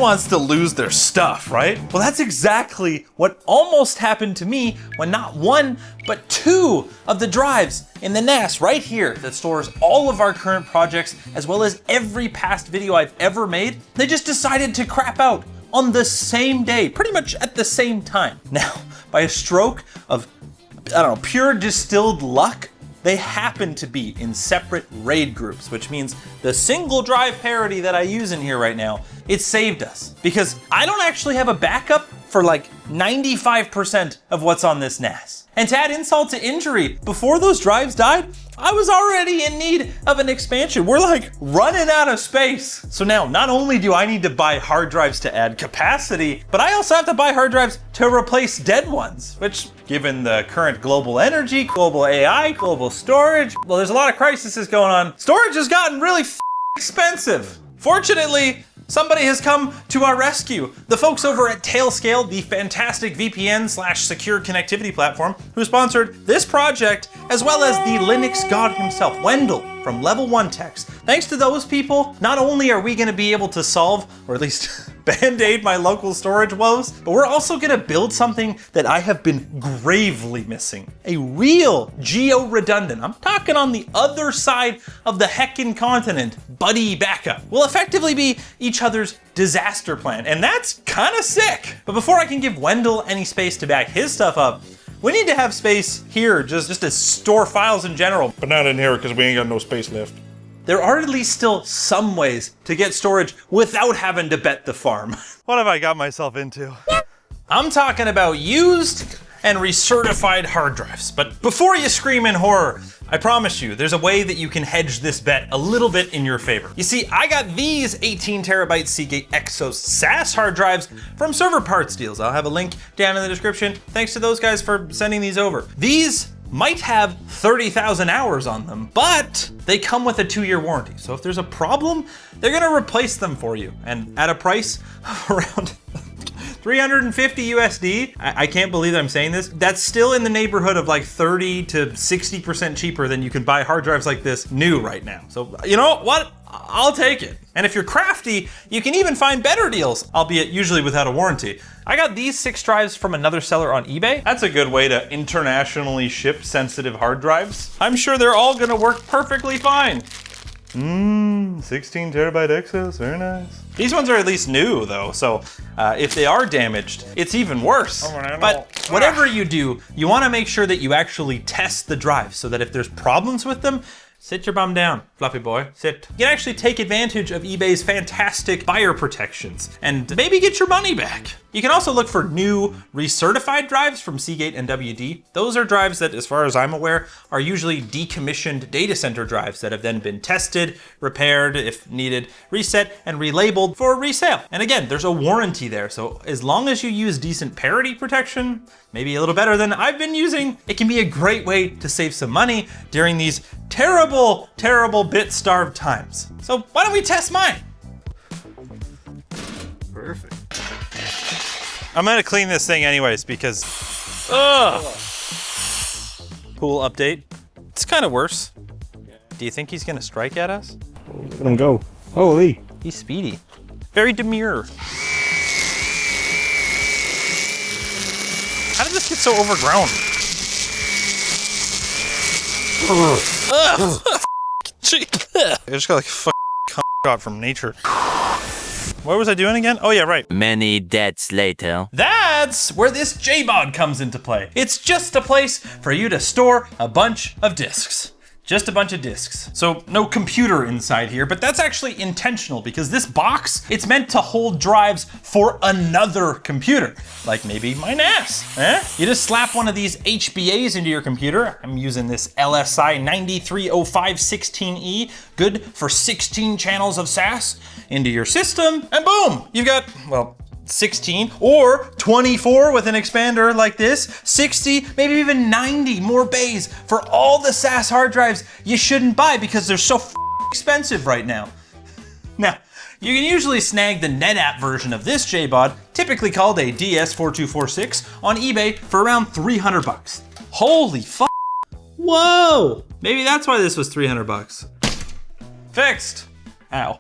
wants to lose their stuff, right? Well, that's exactly what almost happened to me when not one, but two of the drives in the NAS right here that stores all of our current projects, as well as every past video I've ever made, they just decided to crap out on the same day, pretty much at the same time. Now, by a stroke of, I don't know, pure distilled luck, they happen to be in separate RAID groups, which means the single drive parity that I use in here right now, it saved us. Because I don't actually have a backup for like 95% of what's on this NAS. And to add insult to injury, before those drives died, I was already in need of an expansion. We're like running out of space. So now, not only do I need to buy hard drives to add capacity, but I also have to buy hard drives to replace dead ones, which, given the current global energy, global AI, global storage, well, there's a lot of crises going on. Storage has gotten really expensive. Fortunately, somebody has come to our rescue. The folks over at Tailscale, the fantastic VPN/secure connectivity platform, who sponsored this project, as well as the Linux god himself, Wendell from Level 1 Techs. Thanks to those people, not only are we gonna be able to solve, or at least band-aid my local storage woes, but we're also gonna build something that I have been gravely missing. A real georedundant, I'm talking on the other side of the heckin' continent, buddy backup. Will effectively be each other's disaster plan, and that's kinda sick. But before I can give Wendell any space to back his stuff up, we need to have space here just to store files in general. But not in here because we ain't got no space left. There are at least still some ways to get storage without having to bet the farm. What have I got myself into? I'm talking about used and recertified hard drives. But before you scream in horror, I promise you, there's a way that you can hedge this bet a little bit in your favor. You see, I got these 18 terabyte Seagate Exos SAS hard drives from Server Parts Deals. I'll have a link down in the description. Thanks to those guys for sending these over. These might have 30,000 hours on them, but they come with a 2-year warranty. So if there's a problem, they're gonna replace them for you. And at a price of around 350 USD. I can't believe that I'm saying this. That's still in the neighborhood of like 30 to 60% cheaper than you can buy hard drives like this new right now. So you know what? I'll take it. And if you're crafty, you can even find better deals, albeit usually without a warranty. I got these 6 drives from another seller on eBay. That's a good way to internationally ship sensitive hard drives. I'm sure they're all gonna work perfectly fine. 16 terabyte Exos, very nice. These ones are at least new though, so if they are damaged, it's even worse. But whatever you do, you wanna make sure that you actually test the drives so that if there's problems with them, sit your bum down, fluffy boy, sit. You can actually take advantage of eBay's fantastic buyer protections and maybe get your money back. You can also look for new recertified drives from Seagate and WD. Those are drives that, as far as I'm aware, are usually decommissioned data center drives that have then been tested, repaired if needed, reset, and relabeled for resale. And again, there's a warranty there, so as long as you use decent parity protection, maybe a little better than I've been using, it can be a great way to save some money during these terrible, terrible bit-starved times. So why don't we test mine? Perfect. I'm gonna clean this thing anyways because, Pool update. It's kind of worse. Do you think he's gonna strike at us? Look at him go. Holy. He's speedy. Very demure. How did this get so overgrown? I just got like a shot from nature. What was I doing again? Oh yeah, right. Many deaths later. That's where this JBOD comes into play. It's just a place for you to store a bunch of disks. Just a bunch of disks. So no computer inside here, but that's actually intentional because this box, it's meant to hold drives for another computer, like maybe my NAS. You just slap one of these HBAs into your computer. I'm using this LSI 930516E, good for 16 channels of SAS, into your system, and boom, you've got, well, 16 or 24 with an expander like this, 60, maybe even 90 more bays for all the SAS hard drives you shouldn't buy because they're so expensive right now. Now, you can usually snag the NetApp version of this JBOD, typically called a DS4246, on eBay for around 300 bucks. Holy fuck. Whoa. Maybe that's why this was 300 bucks. Fixed. Ow.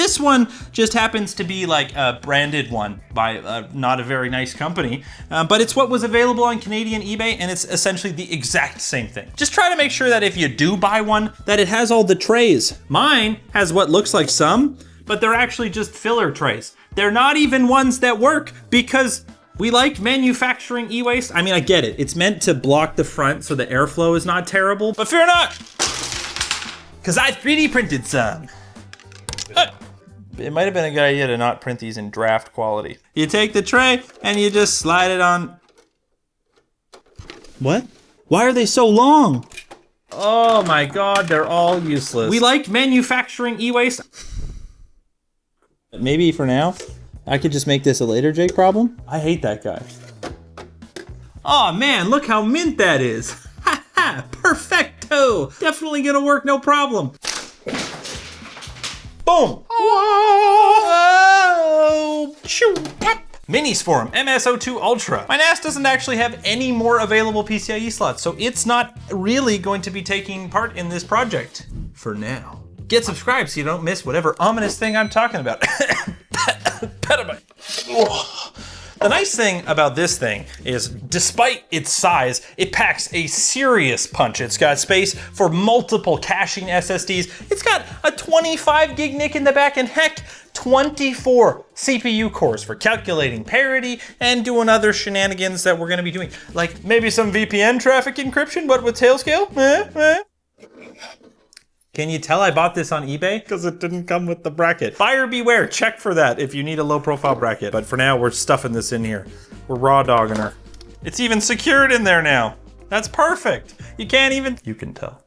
This one just happens to be like a branded one by not a very nice company, but it's what was available on Canadian eBay, and it's essentially the exact same thing. Just try to make sure that if you do buy one, that it has all the trays. Mine has what looks like some, but they're actually just filler trays. They're not even ones that work because we like manufacturing e-waste. I mean, I get it. It's meant to block the front so the airflow is not terrible, but fear not, because I 3D printed some. It might have been a good idea to not print these in draft quality. You take the tray and you just slide it on. What? Why are they so long? Oh my God, they're all useless. We like manufacturing e-waste. Maybe for now, I could just make this a later Jake problem. I hate that guy. Oh man, look how mint that is. Ha ha, perfecto. Definitely gonna work, no problem. Boom. Whoa. Minisforum MSO2 Ultra. My NAS doesn't actually have any more available PCIe slots, so it's not really going to be taking part in this project for now. Get subscribed so you don't miss whatever ominous thing I'm talking about. Petabyte. The nice thing about this thing is, despite its size, it packs a serious punch. It's got space for multiple caching SSDs. It's got a 25 gig NIC in the back, and heck, 24 CPU cores for calculating parity and doing other shenanigans that we're gonna be doing. Like maybe some VPN traffic encryption, but with Tailscale? Can you tell I bought this on eBay? Because it didn't come with the bracket. Buyer beware, check for that if you need a low profile bracket. But for now, we're stuffing this in here. We're raw dogging her. It's even secured in there now. That's perfect. You can tell.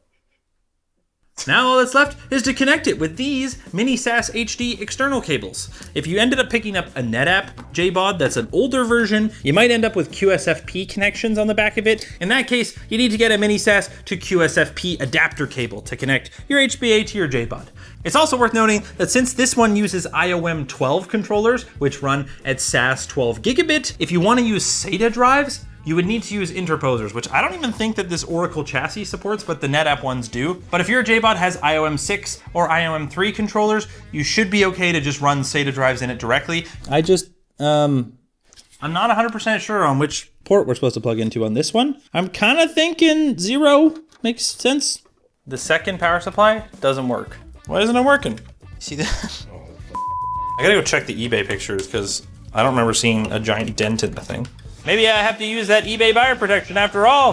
Now all that's left is to connect it with these mini SAS HD external cables. If you ended up picking up a NetApp JBOD that's an older version, you might end up with QSFP connections on the back of it. In that case, you need to get a mini SAS to QSFP adapter cable to connect your HBA to your JBOD. It's also worth noting that since this one uses IOM 12 controllers, which run at SAS 12 gigabit, if you want to use SATA drives, you would need to use interposers, which I don't even think that this Oracle chassis supports, but the NetApp ones do. But if your JBOD has IOM 6 or IOM 3 controllers, you should be okay to just run SATA drives in it directly. I'm not 100% sure on which port we're supposed to plug into on this one. I'm kind of thinking 0 makes sense. The second power supply doesn't work. Why isn't it working? See that? I gotta go check the eBay pictures because I don't remember seeing a giant dent in the thing. Maybe I have to use that eBay buyer protection after all,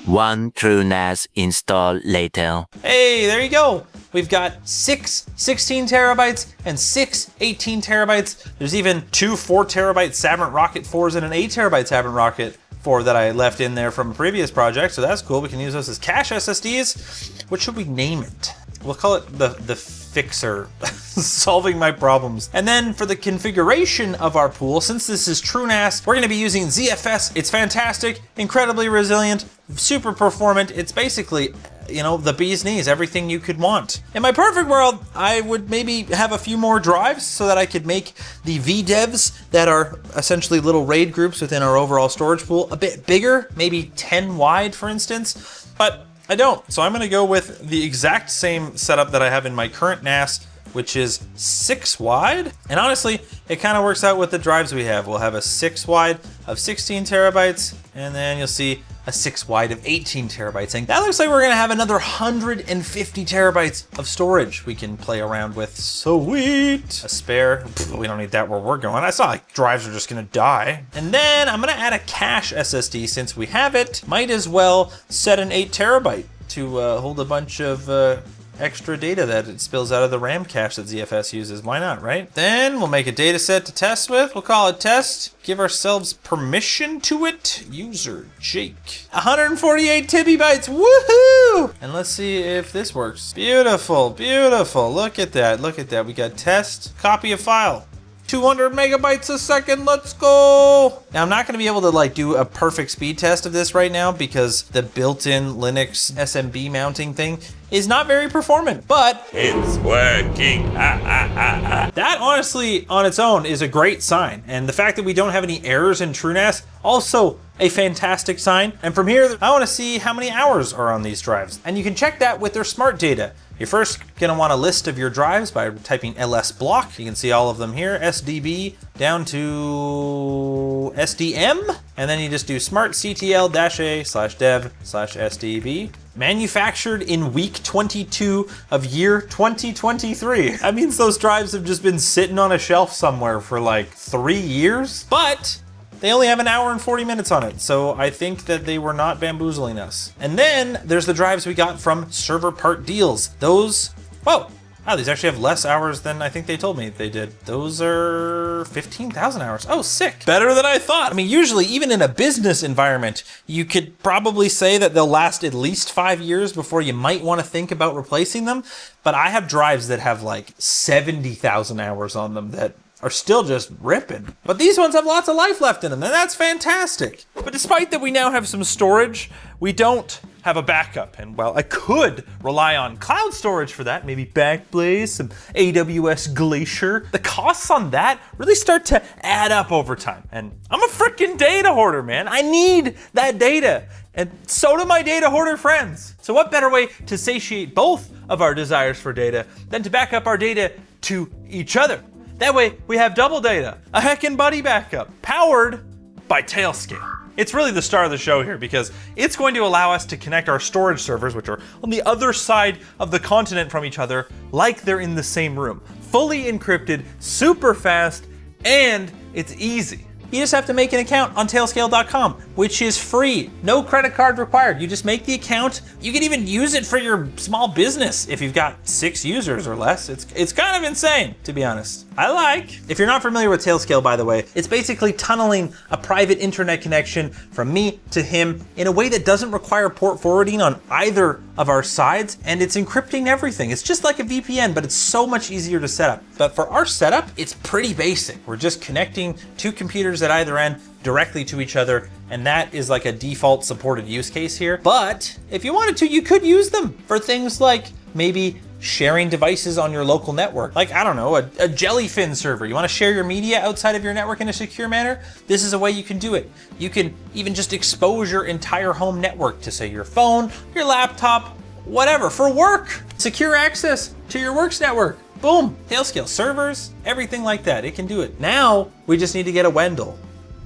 One true NAS install later. Hey, there you go. We've got 6 16 terabytes and 6 18 terabytes. There's even 2 4 terabyte Sabrent Rocket 4s and an 8 terabyte Sabrent Rocket 4 that I left in there from a previous project, so that's cool. We can use those as cache SSDs. What should we name it? We'll call it the Fixer, solving my problems. And then for the configuration of our pool, since this is TrueNAS, we're gonna be using ZFS. It's fantastic, incredibly resilient, super performant. It's basically, you know, the bee's knees, everything you could want. In my perfect world, I would maybe have a few more drives so that I could make the VDEVs that are essentially little RAID groups within our overall storage pool a bit bigger, maybe 10 wide, for instance, but I don't. So I'm gonna go with the exact same setup that I have in my current NAS, which is 6 wide. And honestly, it kind of works out with the drives we have. We'll have a 6 wide of 16 terabytes, and then you'll see a 6 wide of 18 terabytes. And that looks like we're gonna have another 150 terabytes of storage we can play around with. Sweet. A spare, we don't need that where we're going. I saw like drives are just gonna die. And then I'm gonna add a cache SSD since we have it. Might as well set an 8 terabyte to hold a bunch of extra data that it spills out of the RAM cache that ZFS uses. Why not, right? Then we'll make a data set to test with. We'll call it test. Give ourselves permission to it. User Jake. 148 TB, woohoo! And let's see if this works. Beautiful, beautiful. Look at that, look at that. We got test, copy of file. 200 megabytes a second, let's go. Now I'm not gonna be able to like do a perfect speed test of this right now because the built-in Linux SMB mounting thing is not very performant, but It's working. that honestly on its own is a great sign. And the fact that we don't have any errors in TrueNAS, also a fantastic sign. And from here, I want to see how many hours are on these drives. And you can check that with their smart data. You're first gonna want a list of your drives by typing ls block. You can see all of them here, SDB down to SDM. And then you just do smart-ctl-a/dev/SDB. Manufactured in week 22 of year 2023. That means those drives have just been sitting on a shelf somewhere for like 3 years, but they only have an hour and 40 minutes on it, so I think that they were not bamboozling us. And then there's the drives we got from Server Part Deals. Those, whoa, wow, these actually have less hours than I think they told me they did. Those are 15,000 hours. Oh, sick. Better than I thought. I mean, usually, even in a business environment, you could probably say that they'll last at least 5 years before you might want to think about replacing them. But I have drives that have like 70,000 hours on them that are still just ripping. But these ones have lots of life left in them, and that's fantastic. But despite that we now have some storage, we don't have a backup. And while I could rely on cloud storage for that, maybe Backblaze, some AWS Glacier, the costs on that really start to add up over time. And I'm a freaking data hoarder, man. I need that data. And so do my data hoarder friends. So what better way to satiate both of our desires for data than to back up our data to each other? That way, we have double data, a heckin' buddy backup, powered by Tailscale. It's really the star of the show here because it's going to allow us to connect our storage servers, which are on the other side of the continent from each other, like they're in the same room. Fully encrypted, super fast, and it's easy. You just have to make an account on tailscale.com, which is free. No credit card required. You just make the account. You can even use it for your small business if you've got 6 users or less. It's kind of insane, to be honest. If you're not familiar with Tailscale, by the way, it's basically tunneling a private internet connection from me to him in a way that doesn't require port forwarding on either of our sides, and it's encrypting everything. It's just like a VPN, but it's so much easier to set up. But for our setup, it's pretty basic. We're just connecting 2 computers at either end directly to each other, and that is like a default supported use case here. But if you wanted to, you could use them for things like maybe sharing devices on your local network. Like, I don't know, a Jellyfin server. You want to share your media outside of your network in a secure manner? This is a way you can do it. You can even just expose your entire home network to, say, your phone, your laptop, whatever, for work. Secure access to your work's network. Boom, Tailscale servers, everything like that. It can do it. Now, we just need to get a Wendell.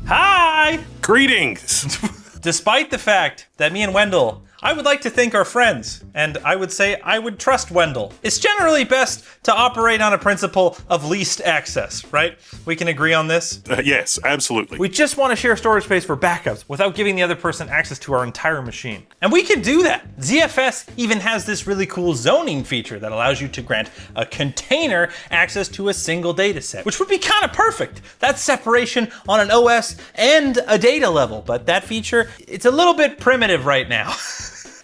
Hi! Greetings! Despite the fact that me and Wendell, I would like to think are friends, and I would say I would trust Wendell. It's generally best to operate on a principle of least access, right? We can agree on this? Yes, absolutely. We just want to share storage space for backups without giving the other person access to our entire machine. And we can do that. ZFS even has this really cool zoning feature that allows you to grant a container access to a single data set, which would be kind of perfect. That's separation on an OS and a data level, but that feature, it's a little bit primitive right now.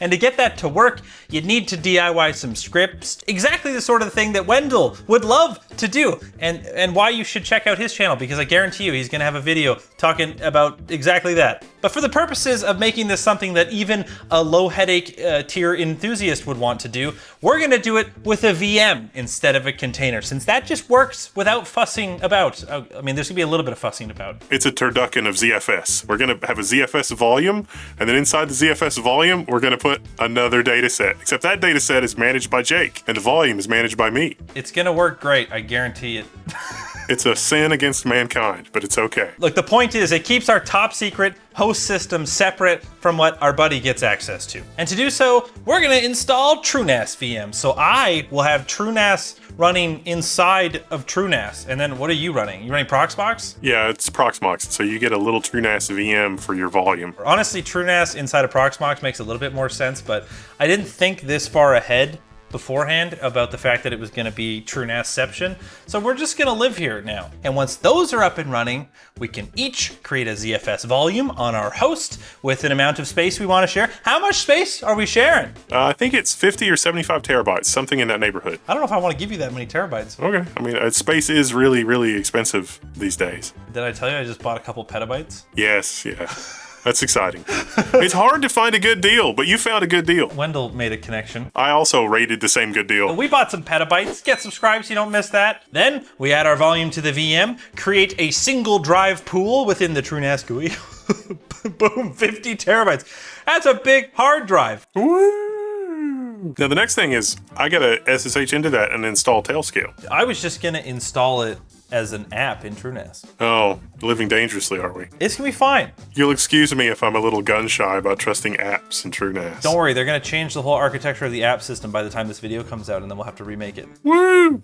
And to get that to work, you'd need to DIY some scripts, exactly the sort of thing that Wendell would love to do, and why you should check out his channel, because I guarantee you he's gonna have a video talking about exactly that. But for the purposes of making this something that even a low headache tier enthusiast would want to do, we're gonna do it with a VM instead of a container, since that just works without fussing about. I mean, there's gonna be a little bit of fussing about. It's a turducken of ZFS. We're going to have a ZFS volume, and then inside the ZFS volume, we're going to put another data set. Except that data set is managed by Jake, and the volume is managed by me. It's gonna work great, I guarantee it. It's a sin against mankind, but it's okay. Look, the point is it keeps our top secret host system separate from what our buddy gets access to. And to do so, we're gonna install TrueNAS VM. So I will have TrueNAS running inside of TrueNAS. And then what are you running? You running Proxmox? Yeah, it's Proxmox, so you get a little TrueNAS VM for your volume. Honestly, TrueNAS inside of Proxmox makes a little bit more sense, but I didn't think this far ahead beforehand about the fact that it was going to be TrueNASception. So we're just going to live here now. And once those are up and running, we can each create a ZFS volume on our host with an amount of space we want to share. How much space are we sharing? I think it's 50 or 75 terabytes, something in that neighborhood. I don't know if I want to give you that many terabytes. Okay. I mean, space is really, really expensive these days. Did I tell you I just bought a couple petabytes? Yes, yeah. That's exciting. It's hard to find a good deal, but you found a good deal. Wendell made a connection. I also rated the same good deal. We bought some petabytes. Get subscribed so you don't miss that. Then we add our volume to the VM, create a single drive pool within the TrueNAS GUI. Boom, 50 terabytes. That's a big hard drive. Woo! Now the next thing is I gotta SSH into that and install Tailscale. I was just gonna install it as an app in TrueNAS. Oh, living dangerously, are we? It's gonna be fine. You'll excuse me if I'm a little gun shy about trusting apps in TrueNAS. Don't worry, they're gonna change the whole architecture of the app system by the time this video comes out, and then we'll have to remake it. Woo!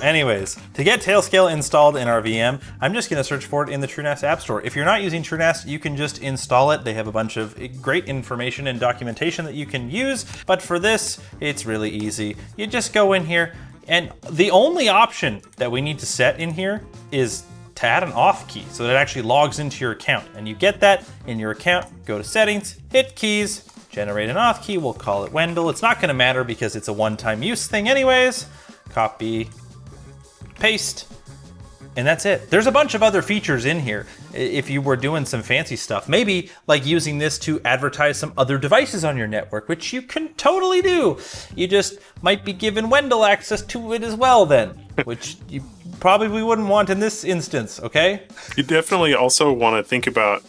Anyways, to get Tailscale installed in our VM, I'm just gonna search for it in the TrueNAS App Store. If you're not using TrueNAS, you can just install it. They have a bunch of great information and documentation that you can use, but for this, it's really easy. You just go in here, and the only option that we need to set in here is to add an auth key so that it actually logs into your account. And you get that in your account, go to settings, hit keys, generate an auth key, we'll call it Wendell. It's not gonna matter because it's a one-time use thing anyways. Copy, paste, and that's it. There's a bunch of other features in here if you were doing some fancy stuff. Maybe like using this to advertise some other devices on your network, which you can totally do. You just might be giving Wendell access to it as well then, which you probably wouldn't want in this instance, okay? You definitely also want to think about,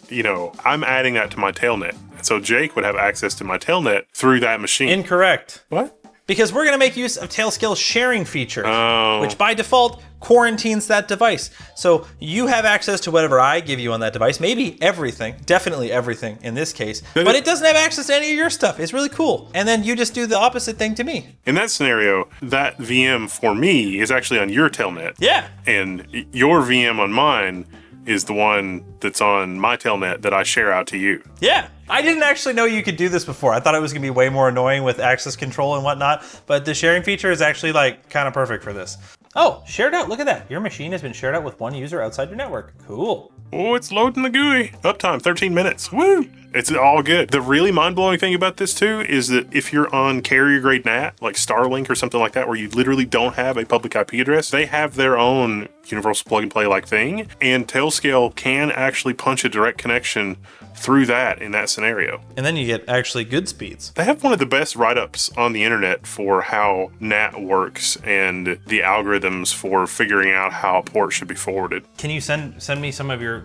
I'm adding that to my tailnet. So Jake would have access to my tailnet through that machine. Incorrect. What? Because we're gonna make use of Tailscale's sharing feature, Oh. which by default quarantines that device. So you have access to whatever I give you on that device, maybe everything, definitely everything in this case, but it doesn't have access to any of your stuff. It's really cool. And then you just do the opposite thing to me. In that scenario, that VM for me is actually on your tailnet. Yeah. And your VM on mine is the one that's on my tailnet that I share out to you. Yeah. I didn't actually know you could do this before. I thought it was gonna be way more annoying with access control and whatnot, but the sharing feature is actually like kind of perfect for this. Oh, shared out, look at that. Your machine has been shared out with one user outside your network. Cool. Oh, it's loading the GUI. Uptime, 13 minutes. Woo! It's all good. The really mind-blowing thing about this too is that if you're on carrier-grade NAT, like Starlink or something like that, where you literally don't have a public IP address, they have their own universal plug-and-play like thing, and Tailscale can actually punch a direct connection through that in that scenario. And then you get actually good speeds. They have one of the best write-ups on the internet for how NAT works and the algorithms for figuring out how a port should be forwarded. Can you send me some of your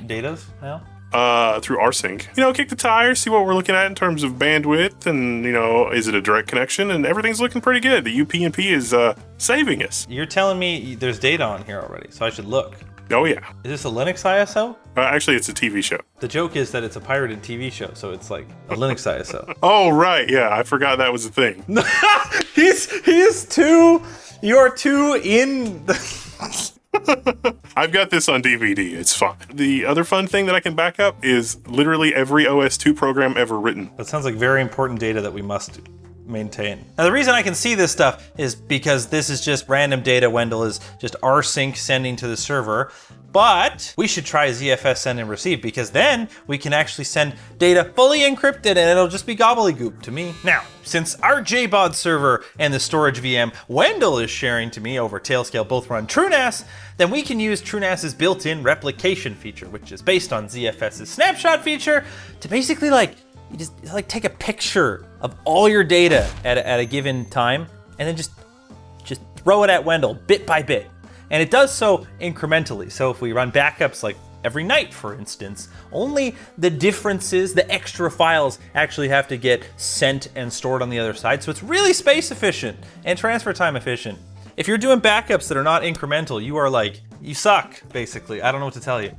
data now? Through rsync. Kick the tires, see what we're looking at in terms of bandwidth, and is it a direct connection? And everything's looking pretty good. The UPnP is saving us. You're telling me there's data on here already, so I should look. Oh yeah. Is this a Linux ISO? Actually, it's a TV show. The joke is that it's a pirated TV show, so it's like a Linux ISO. Oh right, yeah, I forgot that was a thing. He's too. You're too in. I've got this on DVD. It's fun. The other fun thing that I can back up is literally every OS2 program ever written. That sounds like very important data that we must maintain. Now the reason I can see this stuff is because this is just random data Wendell is just rsync sending to the server. But we should try ZFS send and receive, because then we can actually send data fully encrypted and it'll just be gobbledygook to me. Now, since our JBOD server and the storage VM Wendell is sharing to me over Tailscale both run TrueNAS, then we can use TrueNAS's built-in replication feature, which is based on ZFS's snapshot feature, to basically you just take a picture of all your data at a given time and then just throw it at Wendell bit by bit. And it does so incrementally. So if we run backups like every night, for instance, only the differences, the extra files actually have to get sent and stored on the other side. So it's really space efficient and transfer time efficient. If you're doing backups that are not incremental, you suck, basically. I don't know what to tell you.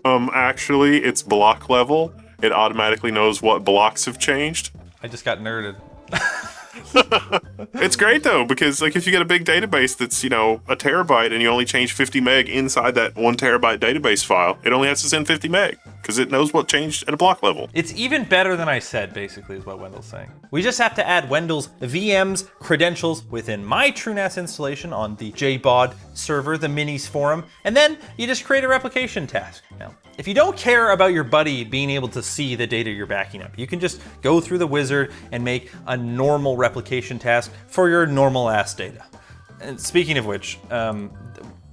Actually, it's block level. It automatically knows what blocks have changed. I just got nerded. It's great though, because if you get a big database that's, a terabyte and you only change 50 meg inside that 1 terabyte database file, it only has to send 50 meg because it knows what changed at a block level. It's even better than I said, basically, is what Wendell's saying. We just have to add Wendell's VM's credentials within my TrueNAS installation on the JBOD server, the Minisforum, and then you just create a replication task. Now, if you don't care about your buddy being able to see the data you're backing up, you can just go through the wizard and make a normal replication task for your normal ass data. And speaking of which,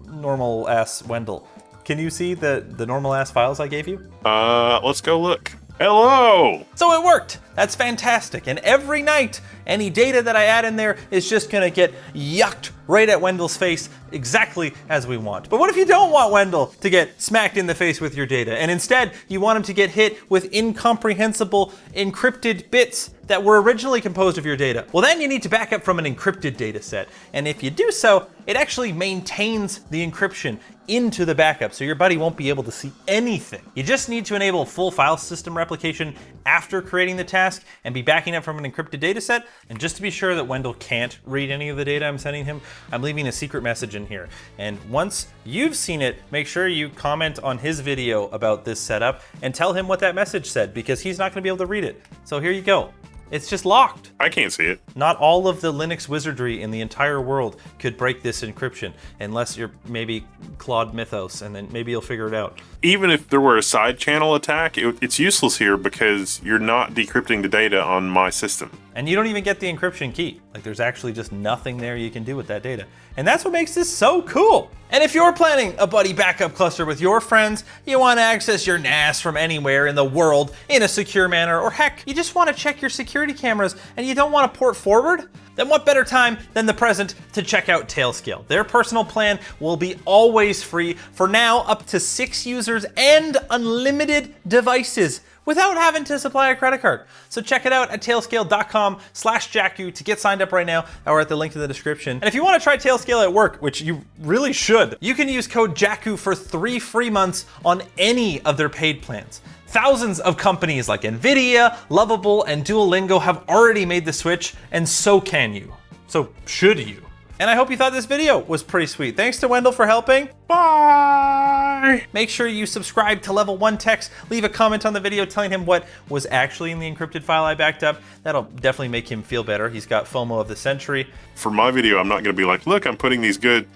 normal ass Wendell, Can you see the normal ass files I gave you? Let's go look. Hello! So it worked. That's fantastic. And every night, any data that I add in there is just gonna get yucked right at Wendell's face exactly as we want. But what if you don't want Wendell to get smacked in the face with your data, and instead you want him to get hit with incomprehensible encrypted bits that were originally composed of your data? Well, then you need to back up from an encrypted data set. And if you do so, it actually maintains the encryption into the backup, so your buddy won't be able to see anything. You just need to enable full file system replication after creating the task and be backing up from an encrypted data set. And just to be sure that Wendell can't read any of the data I'm sending him, I'm leaving a secret message in here. And once you've seen it, make sure you comment on his video about this setup and tell him what that message said, because he's not gonna be able to read it. So here you go. It's just locked. I can't see it. Not all of the Linux wizardry in the entire world could break this encryption, unless you're maybe Claude Mythos, and then maybe you'll figure it out. Even if there were a side channel attack, it's useless here because you're not decrypting the data on my system. And you don't even get the encryption key. Like, there's actually just nothing there you can do with that data. And that's what makes this so cool. And if you're planning a buddy backup cluster with your friends, you want to access your NAS from anywhere in the world in a secure manner, or heck, you just want to check your security cameras and you don't want to port forward, then what better time than the present to check out Tailscale. Their personal plan will be always free, for now up to 6 users and unlimited devices, without having to supply a credit card. So check it out at tailscale.com/Jacku to get signed up right now, or at the link in the description. And if you want to try Tailscale at work, which you really should, you can use code Jacku for 3 free months on any of their paid plans. Thousands of companies like Nvidia, Lovable, and Duolingo have already made the switch, and so can you. So should you. And I hope you thought this video was pretty sweet. Thanks to Wendell for helping. Bye! Make sure you subscribe to Level 1 Techs. Leave a comment on the video telling him what was actually in the encrypted file I backed up. That'll definitely make him feel better. He's got FOMO of the century. For my video, I'm not going to be like, look, I'm putting these good,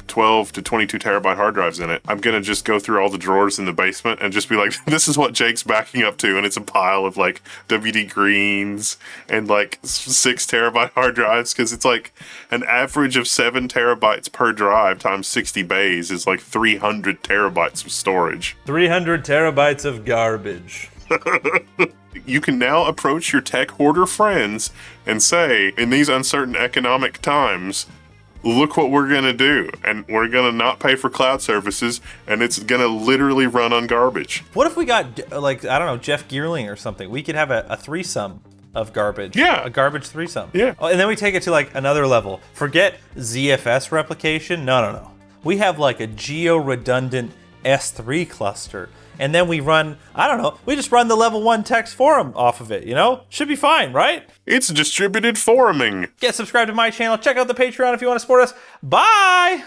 12 to 22 terabyte hard drives in it. I'm going to just go through all the drawers in the basement and just be like, this is what Jake's backing up to. And it's a pile of like WD greens and like 6 terabyte hard drives, because it's like an average of 7 terabytes per drive times 60 bays is like 300 terabytes of storage. 300 terabytes of garbage. You can now approach your tech hoarder friends and say, in these uncertain economic times, look what we're going to do. And we're going to not pay for cloud services, and it's going to literally run on garbage. What if we got, like, I don't know, Jeff Geerling or something? We could have a threesome of garbage. Yeah. A garbage threesome. Yeah. Oh, and then we take it to like another level. Forget ZFS replication. No. We have like a georedundant S3 cluster. And then we run, I don't know, we just run the Level 1 Techs forum off of it, Should be fine, right? It's distributed foruming. Get subscribed to my channel. Check out the Patreon if you want to support us. Bye!